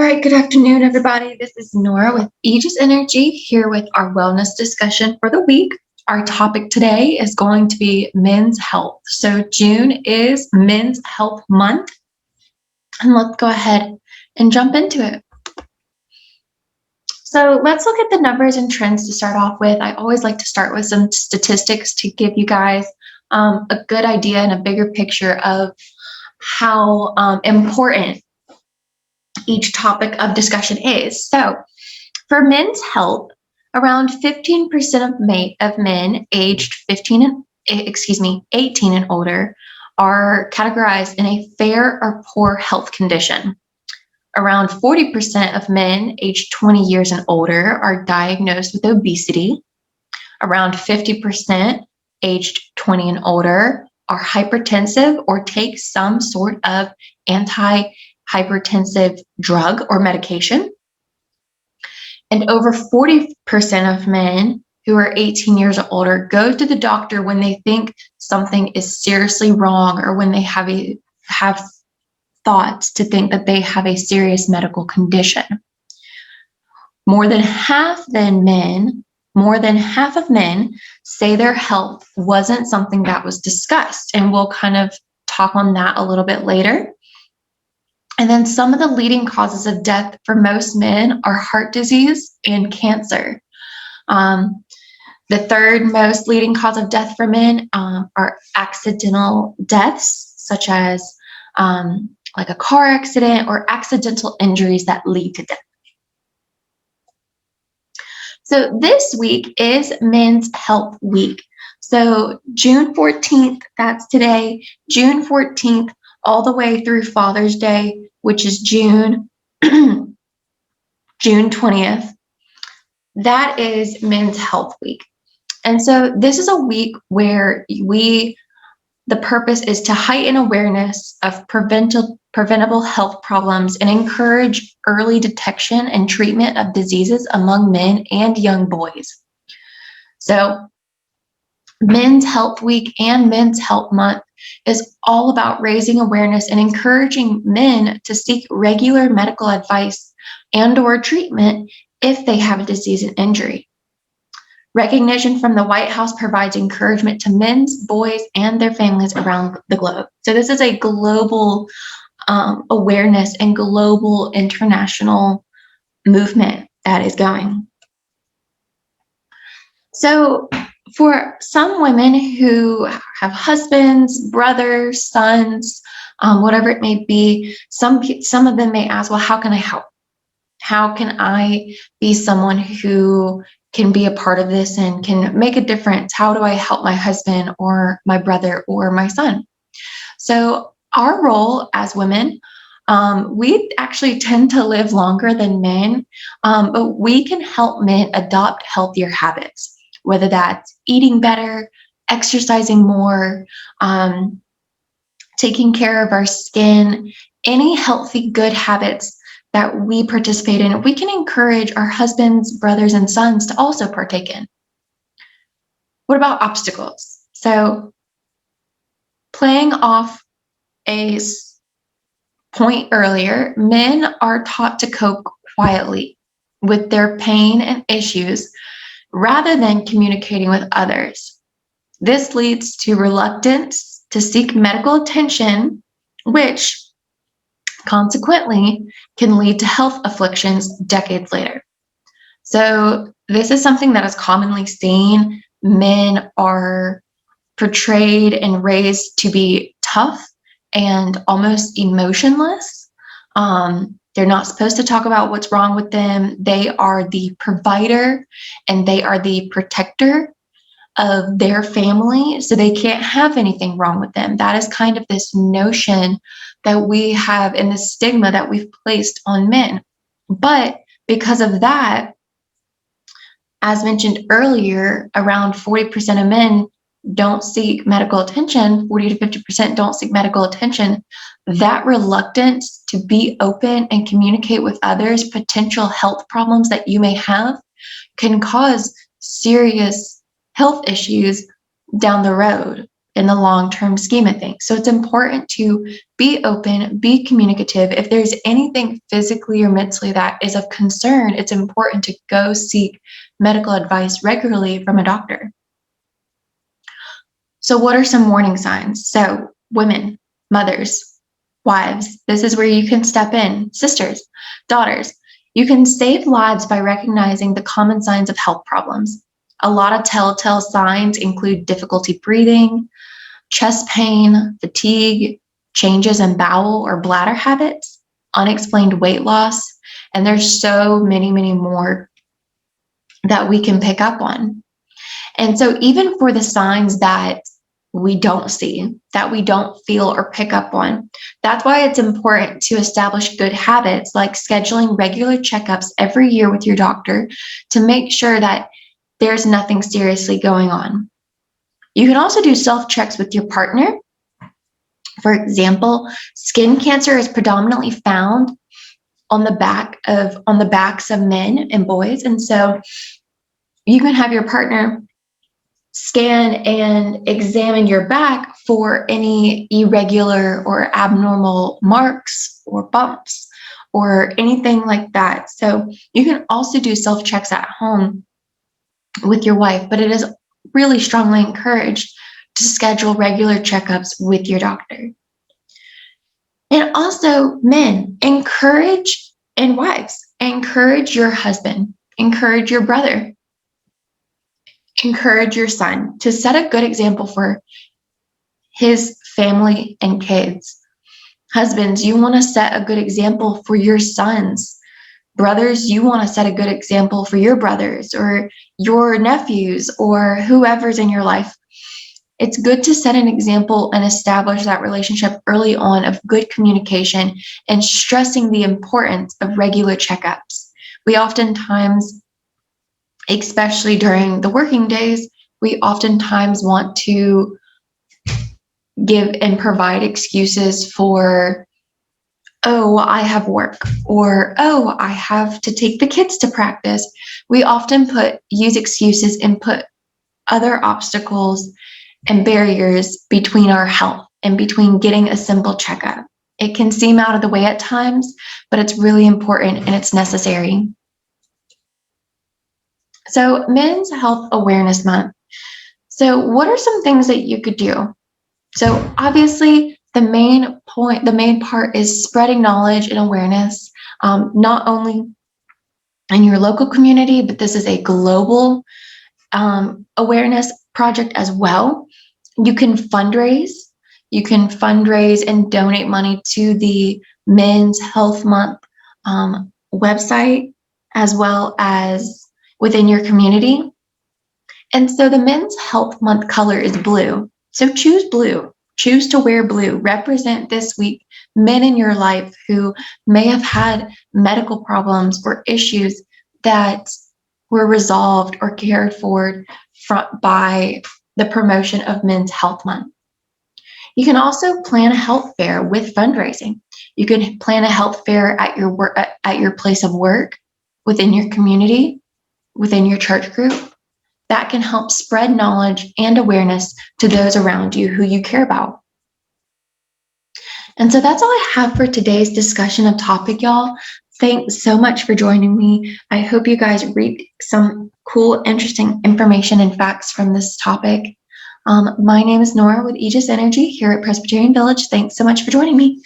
right, good afternoon, everybody. This is Nora with Aegis Energy here with our wellness discussion for the week. Our topic today is going to be men's health. So June is Men's Health Month, and let's go ahead and jump into it. So let's look at the numbers and trends to start off with. I always like to start with some statistics to give you guys a good idea and a bigger picture of how important each topic of discussion is. So for men's health, around 15% of men aged 18 and older are categorized in a fair or poor health condition. Around 40% of men aged 20 years and older are diagnosed with obesity. Around 50% aged 20 and older are hypertensive or take some sort of anti-hypertensive drug or medication. And over 40% of men who are 18 years or older go to the doctor when they think something is seriously wrong or when they have thoughts to think that they have a serious medical condition. More than half of men say their health wasn't something that was discussed, and we'll kind of talk on that a little bit later. And then some of the leading causes of death for most men are heart disease and cancer. The third most leading cause of death for men are accidental deaths, such as like a car accident or accidental injuries that lead to death. So this week is Men's Health Week. So June 14th, that's today, June 14th, all the way through Father's Day, which is June 20th. That is Men's Health Week. And so this is a week where the purpose is to heighten awareness of preventable health problems and encourage early detection and treatment of diseases among men and young boys. So Men's Health Week and Men's Health Month is all about raising awareness and encouraging men to seek regular medical advice and/or treatment if they have a disease and injury. Recognition from the White House provides encouragement to men, boys, and their families around the globe. So this is a global awareness and global international movement that is going. So for some women who have husbands, brothers, sons, whatever it may be, some of them may ask, well, how can I help? How can I be someone who can be a part of this and can make a difference? How do I help my husband or my brother or my son? So our role as women, we actually tend to live longer than men, but we can help men adopt healthier habits, whether that's eating better, exercising more, taking care of our skin, any healthy, good habits that we participate in, we can encourage our husbands, brothers, and sons to also partake in. What about obstacles? So playing off a point earlier, men are taught to cope quietly with their pain and issues rather than communicating with others. This leads to reluctance to seek medical attention, which consequently can lead to health afflictions decades later. So this is something that is commonly seen. Men are portrayed and raised to be tough and almost emotionless. They're not supposed to talk about what's wrong with them. They are the provider and they are the protector of their family, so they can't have anything wrong with them. That is kind of this notion that we have and the stigma that we've placed on men. But because of that, as mentioned earlier, around 40% of men don't seek medical attention, 40 to 50% don't seek medical attention. That reluctance to be open and communicate with others potential health problems that you may have can cause serious health issues down the road. in the long-term scheme of things. So it's important to be open, be communicative. If there's anything physically or mentally that is of concern, it's important to go seek medical advice regularly from a doctor. So what are some warning signs? So women, mothers, wives, this is where you can step in. Sisters, daughters, you can save lives by recognizing the common signs of health problems. A lot of telltale signs include difficulty breathing, chest pain, fatigue, changes in bowel or bladder habits, unexplained weight loss, and there's so many, many more that we can pick up on. And so even for the signs that we don't see, that we don't feel or pick up on, that's why it's important to establish good habits like scheduling regular checkups every year with your doctor to make sure that there's nothing seriously going on. You can also do self-checks with your partner. For example, skin cancer is predominantly found on the backs of men and boys. And so you can have your partner scan and examine your back for any irregular or abnormal marks or bumps or anything like that. So you can also do self-checks at home with your wife, but it is really strongly encouraged to schedule regular checkups with your doctor. And also, men, encourage, and wives, encourage your husband, encourage your brother, encourage your son to set a good example for his family and kids. Husbands, you want to set a good example for your sons. Brothers, you want to set a good example for your brothers or your nephews or whoever's in your life. It's good to set an example and establish that relationship early on of good communication and stressing the importance of regular checkups. We oftentimes, especially during the working days, we oftentimes want to give and provide excuses for, oh, I have work, or, oh, I have to take the kids to practice. We often use excuses and put other obstacles and barriers between our health and between getting a simple checkup. It can seem out of the way at times, but it's really important and it's necessary. So Men's Health Awareness Month. So what are some things that you could do? So obviously the main part is spreading knowledge and awareness, not only in your local community, but this is a global awareness project as well. You can fundraise and donate money to the Men's Health Month website, as well as within your community. And so the Men's Health Month color is blue. So choose blue. Choose to wear blue. Represent this week men in your life who may have had medical problems or issues that were resolved or cared for by the promotion of Men's Health Month. You can also plan a health fair with fundraising. You can plan a health fair at your place of work, within your community, within your church group. That can help spread knowledge and awareness to those around you who you care about. And so that's all I have for today's discussion of topic, y'all. Thanks so much for joining me. I hope you guys read some cool, interesting information and facts from this topic. My name is Nora with Aegis Energy here at Presbyterian Village. Thanks so much for joining me.